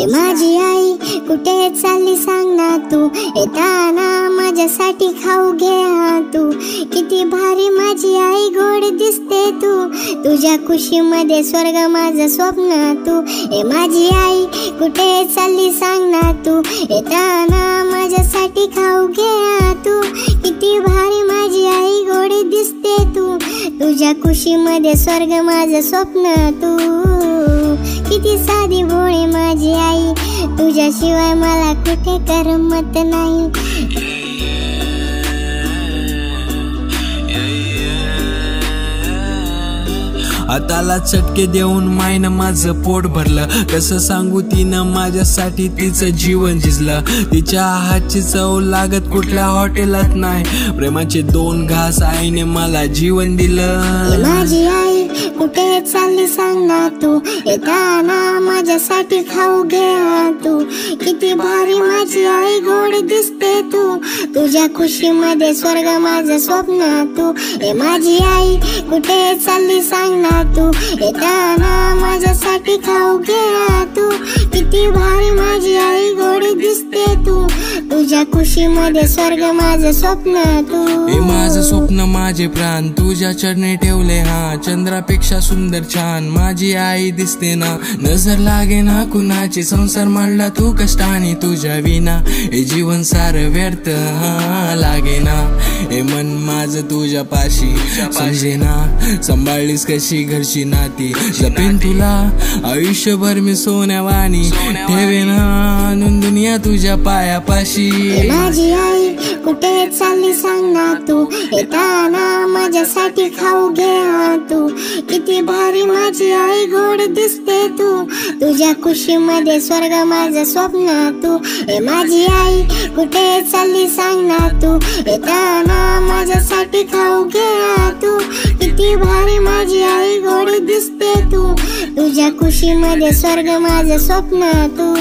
माझी आई कुठे चालली सांग ना तू, येताना माझ्यासाठी खाऊ घे तू। किती भारी माझी आई गोड दिसते तू, तुझ्या खुशीमध्ये स्वर्ग माझं स्वप्न तू। माझी आई कुठे चालली सांग ना तू, येताना माझ्यासाठी खाऊ घे तू। किती भारी माझी आई गोड दिसते तू, तुझ्या खुशीमध्ये स्वर्ग माझं स्वप्न तू। किती साधी भोळी माझी आई, तुझ्याशिवाय मला कुठे करमत नाही। हाताला चटके देऊन मायनं माझं पोट भरलं, कसं सांगू तिनं माझ्यासाठी तिचं जीवन झिजलं। तिच्या हातची चव लागत कुठल्या हॉटेलात नाही, प्रेमाचे 2 घास आईने मला जीवन दिलं। माझी आई कुठे चालली सांग ना तू, येताना माझ्यासाठी खाऊ घे तू। किती भारी माझी आई गोड दिसते तू, तुझ्या खुशीमध्ये स्वर्ग माझं स्वप्न तू। माझी आई कुठे चालली सांग ना तू, येताना माझ्यासाठी खाऊ घे तू। किती भारी माझी आई गोड दिसते तू, तुझ्या खुशीमध्ये स्वर्ग माझं स्वप्न तू। माझं स्वप्न माझे प्राण तुझ्या चरणी ठेवले चंद्रापेक्षा सुंदर छान माझी आई दिसते ना। नजर लागे ना कुणाची, संसार मांडला तू कष्टाने तुझ्या विना। हे जीवन सारं व्यर्थ लागे ना, हे मन माझं तुझ्या पाशी समजे ना। सांभाळलीस कशी घरची नाती, जपेन तुला आयुष्यभर मी सोन्यावानी, ठेवे ना आणून दुनिया तुझ्या पायापाशी। माझी आई कुठे चालली सांग ना तू, येताना माझ्यासाठी खाऊ घे तू। किती भारी माझी आई गोड दिसते तू, तुझ्या खुशीमध्ये स्वर्ग माझं स्वप्न तू। माझी आई कुठे चालली सांग ना तू, येताना माझ्यासाठी खाऊ घे तू। किती भारी माझी आई गोड दिसते तू, तुझ्या खुशीमध्ये स्वर्ग माझं स्वप्न तू।